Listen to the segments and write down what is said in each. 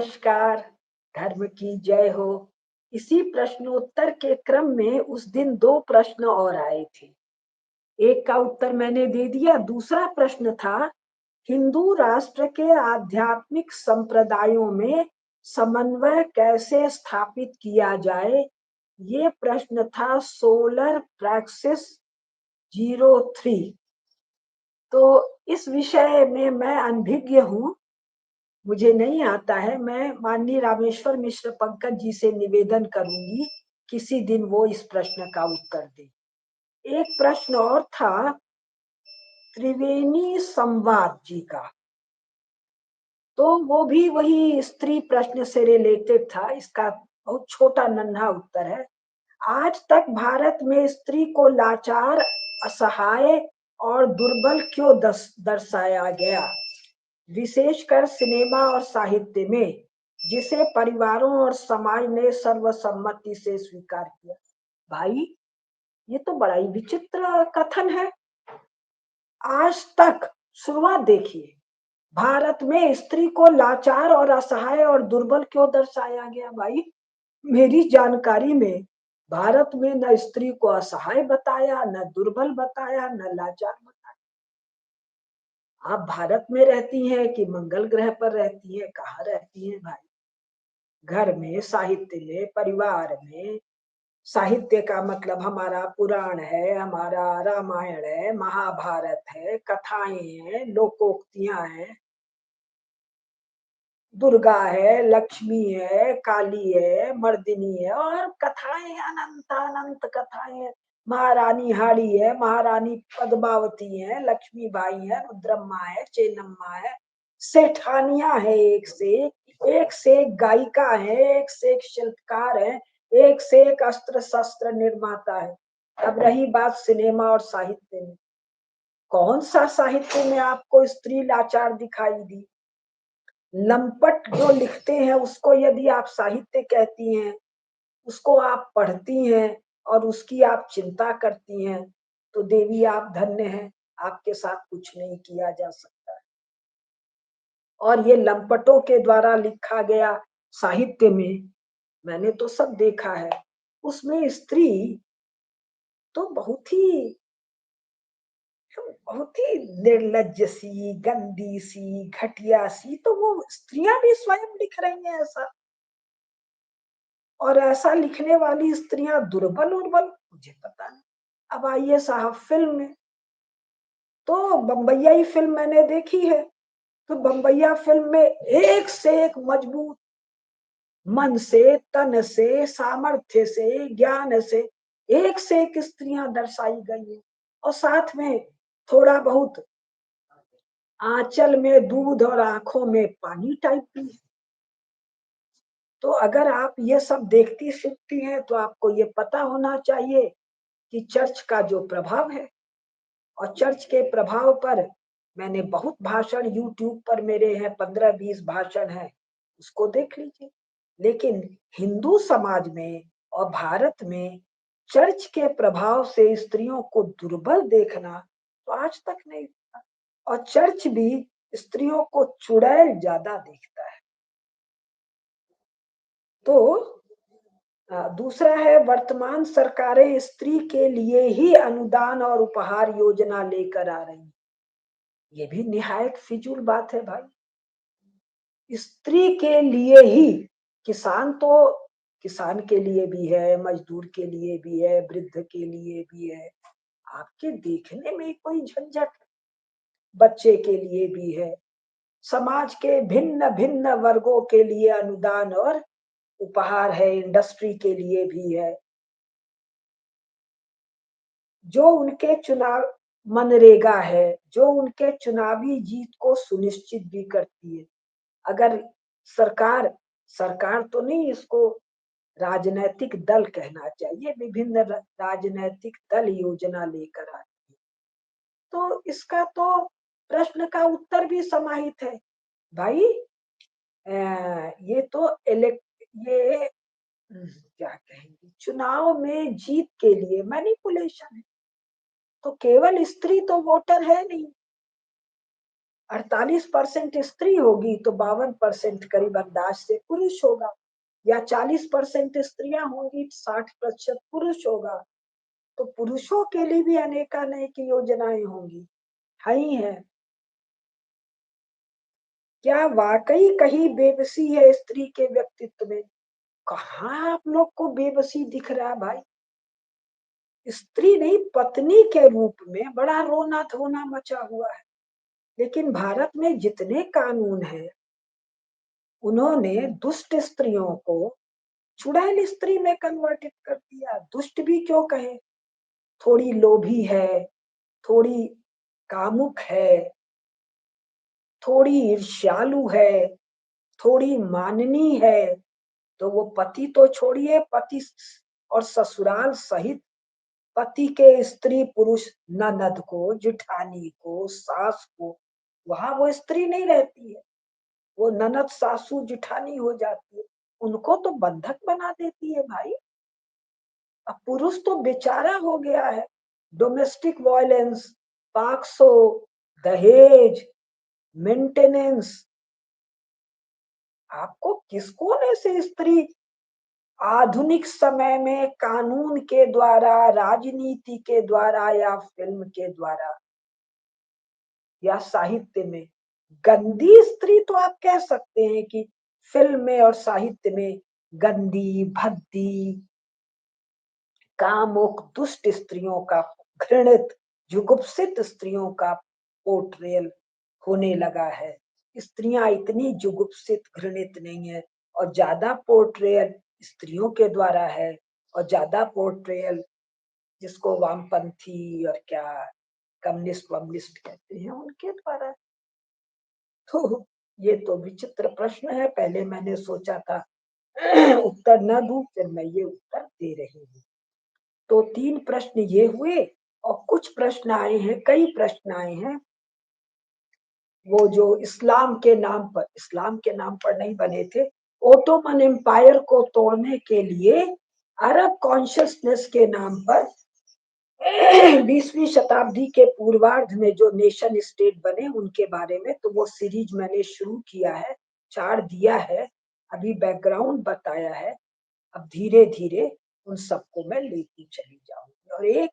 नमस्कार, धर्म की जय हो। इसी प्रश्नोत्तर के क्रम में उस दिन 2 प्रश्न और आए थे। एक का उत्तर मैंने दे दिया, दूसरा प्रश्न था हिंदू राष्ट्र के आध्यात्मिक संप्रदायों में समन्वय कैसे स्थापित किया जाए। ये प्रश्न था सोलर प्रैक्सिस 03। तो इस विषय में मैं अनभिज्ञ हूँ, मुझे नहीं आता है। मैं माननीय रामेश्वर मिश्र पंकज जी से निवेदन करूंगी किसी दिन वो इस प्रश्न का उत्तर दे। एक प्रश्न और था त्रिवेणी संवाद जी का, तो वो भी वही स्त्री प्रश्न से रिलेटेड था। इसका बहुत छोटा नन्हा उत्तर है। आज तक भारत में स्त्री को लाचार, असहाय और दुर्बल क्यों दर्शाया गया, विशेषकर सिनेमा और साहित्य में, जिसे परिवारों और समाज ने सर्वसम्मति से स्वीकार किया। भाई, ये तो बड़ा ही विचित्र कथन है। आज तक शुरुआत देखिए, भारत में स्त्री को लाचार और असहाय और दुर्बल क्यों दर्शाया गया। भाई, मेरी जानकारी में भारत में न स्त्री को असहाय बताया, न दुर्बल बताया, न लाचार बताया। आप भारत में रहती हैं कि मंगल ग्रह पर रहती हैं, कहाँ रहती हैं भाई? घर में, साहित्य में, परिवार में। साहित्य का मतलब हमारा पुराण है, हमारा रामायण है, महाभारत है, कथाएं हैं, लोकोक्तियां हैं, दुर्गा है, लक्ष्मी है, काली है, मर्दिनी है, और कथाएं अनंत अनंत कथाएं हैं। महारानी हाड़ी है, महारानी पद्मावती है, लक्ष्मी बाई है, रुद्रम्मा है, चेन्नम्मा है, सेठानिया है, एक से एक गायिका है, एक से एक शिल्पकार है, एक से एक अस्त्र शस्त्र निर्माता है। अब रही बात सिनेमा और साहित्य में, कौन सा साहित्य में आपको स्त्री लाचार दिखाई दी? लंपट जो लिखते हैं उसको यदि आप साहित्य कहती हैं, उसको आप पढ़ती हैं और उसकी आप चिंता करती हैं, तो देवी आप धन्य हैं, आपके साथ कुछ नहीं किया जा सकता। और ये लंपटों के द्वारा लिखा गया साहित्य में मैंने तो सब देखा है, उसमें स्त्री तो बहुत ही निर्लज्ज सी, गंदी सी, घटिया सी, तो वो स्त्रियां भी स्वयं लिख रही हैं ऐसा। और ऐसा लिखने वाली स्त्रियां दुर्बल उर्बल, मुझे पता नहीं। अब आइए साहब फिल्म में, तो बम्बईयाई फिल्म मैंने देखी है। तो बम्बईया फिल्म में एक से एक मजबूत, मन से, तन से, सामर्थ्य से, ज्ञान से एक से एक स्त्रियां दर्शाई गई है। और साथ में थोड़ा बहुत आंचल में दूध और आंखों में पानी टाइप भी है। तो अगर आप ये सब देखती सुनती हैं तो आपको ये पता होना चाहिए कि चर्च का जो प्रभाव है, और चर्च के प्रभाव पर मैंने बहुत भाषण यूट्यूब पर मेरे हैं, 15-20 भाषण हैं, उसको देख लीजिए। लेकिन हिंदू समाज में और भारत में चर्च के प्रभाव से स्त्रियों को दुर्बल देखना तो आज तक नहीं हुआ। और चर्च भी स्त्रियों को चुड़ैल ज्यादा देखता है। तो दूसरा है, वर्तमान सरकारें स्त्री के लिए ही अनुदान और उपहार योजना लेकर आ रही। ये भी निहायत फिजूल बात है भाई। स्त्री के लिए ही, किसान तो किसान के लिए भी है, मजदूर के लिए भी है, वृद्ध के लिए भी है, आपके देखने में कोई झंझट, बच्चे के लिए भी है, समाज के भिन्न भिन्न वर्गों के लिए अनुदान और उपहार है, इंडस्ट्री के लिए भी है, जो उनके चुनाव, मनरेगा है, जो उनके चुनावी जीत को सुनिश्चित भी करती है। अगर सरकार सरकार तो नहीं, इसको राजनैतिक दल कहना चाहिए, विभिन्न राजनैतिक दल योजना लेकर आते हैं। तो इसका तो प्रश्न का उत्तर भी समाहित है भाई। ये तो ये क्या कहेंगे, चुनाव में जीत के लिए मैनिपुलेशन है। तो केवल स्त्री तो वोटर है नहीं, 48% स्त्री होगी तो 52% करीब अंदाज से पुरुष होगा, या 40% स्त्रियां होंगी 60% पुरुष होगा। तो पुरुषों के लिए भी अनेकानेक योजनाएं होंगी, है ही है। क्या वाकई कहीं बेबसी है स्त्री के व्यक्तित्व में? कहाँ आप लोग को बेबसी दिख रहा है भाई? स्त्री नहीं, पत्नी के रूप में बड़ा रोना धोना मचा हुआ है। लेकिन भारत में जितने कानून हैं, उन्होंने दुष्ट स्त्रियों को चुड़ैल स्त्री में कन्वर्टेड कर दिया। दुष्ट भी क्यों कहे, थोड़ी लोभी है, थोड़ी कामुक है, थोड़ी ईर्ष्यालु है, थोड़ी माननी है, तो वो पति तो छोड़िए, पति और ससुराल सहित पति के स्त्री पुरुष ननद को, जेठानी को, सास को, वहां वो स्त्री नहीं रहती है, वो ननद सासू जेठानी हो जाती है। उनको तो बंधक बना देती है भाई। अब पुरुष तो बेचारा हो गया है। डोमेस्टिक वायलेंस, पाक्सो, दहेज, मेंटेनेंस, आपको किसको ने से स्त्री आधुनिक समय में कानून के द्वारा, राजनीति के द्वारा, या फिल्म के द्वारा, या साहित्य में, गंदी स्त्री तो आप कह सकते हैं कि फिल्म में और साहित्य में गंदी, भद्दी, कामुक, दुष्ट स्त्रियों का, घृणित, जुगुप्सित स्त्रियों का पोर्ट्रेल होने लगा है। स्त्रियां इतनी जुगुप्सित, घृणित नहीं है, और ज्यादा पोर्ट्रेल स्त्रियों के द्वारा है, और ज्यादा पोर्ट्रेल जिसको वामपंथी और क्या कम्युनिस्ट वम्युनिस्ट कहते हैं उनके द्वारा। तो ये तो विचित्र प्रश्न है। पहले मैंने सोचा था उत्तर न दूं, फिर मैं ये उत्तर दे रही हूँ। तो 3 प्रश्न ये हुए, और कुछ प्रश्न आए हैं, कई प्रश्न आए हैं वो जो इस्लाम के नाम पर नहीं बने थे, ओटोमन एम्पायर को तोड़ने के लिए अरब कॉन्शियसनेस के नाम पर 20वीं शताब्दी के पूर्वार्ध में जो नेशन स्टेट बने उनके बारे में। तो वो सीरीज मैंने शुरू किया है, 4 दिया है, अभी बैकग्राउंड बताया है। अब धीरे धीरे उन सबको मैं लेती चली जाऊंगी। और एक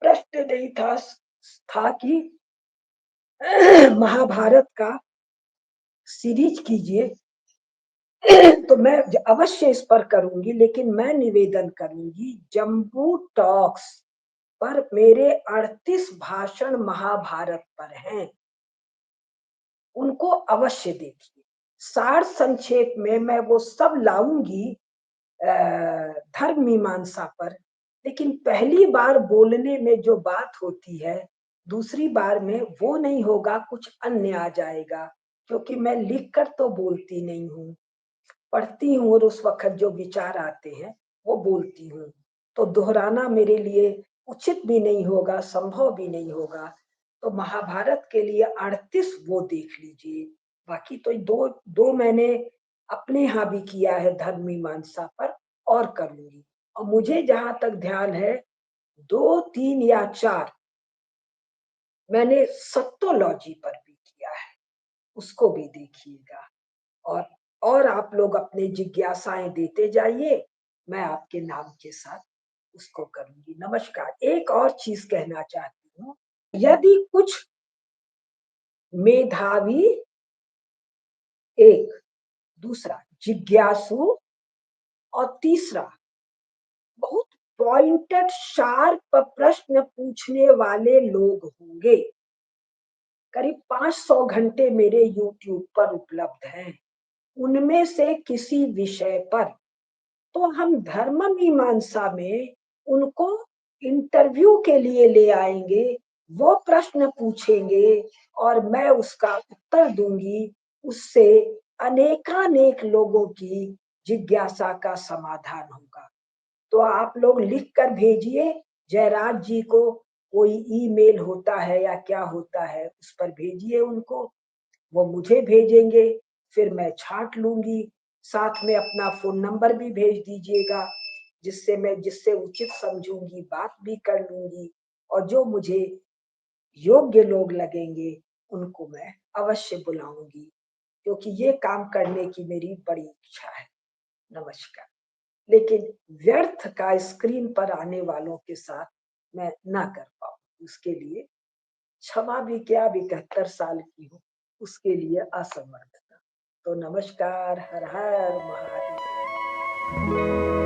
प्रश्न नहीं था कि महाभारत का सीरीज कीजिए, तो मैं अवश्य इस पर करूंगी, लेकिन मैं निवेदन करूंगी जम्बू टॉक्स पर मेरे 38 भाषण महाभारत पर हैं, उनको अवश्य देखिए। सार संक्षेप में मैं वो सब लाऊंगी धर्म मीमांसा पर, लेकिन पहली बार बोलने में जो बात होती है, दूसरी बार में वो नहीं होगा, कुछ अन्य आ जाएगा, क्योंकि मैं लिख कर तो बोलती नहीं हूँ, पढ़ती हूँ, और उस वक्त जो विचार आते हैं वो बोलती हूँ। तो दोहराना मेरे लिए उचित भी नहीं होगा, संभव भी नहीं होगा। तो महाभारत के लिए 38 वो देख लीजिए। बाकी तो दो दो मैंने अपने यहाँ भी किया है धर्म मीमांसा पर, और करूंगी। और मुझे जहां तक ध्यान है 2, 3 या 4 मैंने सत्तोलॉजी पर भी किया है, उसको भी देखिएगा। और और आप लोग अपने जिज्ञासाएं देते जाइए, मैं आपके नाम के साथ उसको करूंगी। नमस्कार। एक और चीज कहना चाहती हूँ, यदि कुछ मेधावी, एक, दूसरा जिज्ञासु, और तीसरा बहुत पॉइंटेड शार्प प्रश्न पूछने वाले लोग होंगे, करीब 500 घंटे मेरे YouTube पर उपलब्ध हैं, उनमें से किसी विषय पर, तो हम धर्म मीमांसा में उनको इंटरव्यू के लिए ले आएंगे, वो प्रश्न पूछेंगे और मैं उसका उत्तर दूंगी। उससे अनेकानेक लोगों की जिज्ञासा का समाधान होगा। तो आप लोग लिख कर भेजिए जयराज जी को, कोई ईमेल होता है या क्या होता है उस पर भेजिए उनको, वो मुझे भेजेंगे, फिर मैं छांट लूंगी। साथ में अपना फोन नंबर भी भेज दीजिएगा, जिससे मैं जिससे उचित समझूंगी बात भी कर लूंगी, और जो मुझे योग्य लोग लगेंगे उनको मैं अवश्य बुलाऊंगी, क्योंकि ये काम करने की मेरी बड़ी इच्छा है। नमस्कार। लेकिन व्यर्थ का स्क्रीन पर आने वालों के साथ मैं ना कर पाऊँ, उसके लिए क्षमा भी क्या, 71 साल की हूँ, उसके लिए असमर्थता। तो नमस्कार, हर हर महादेव।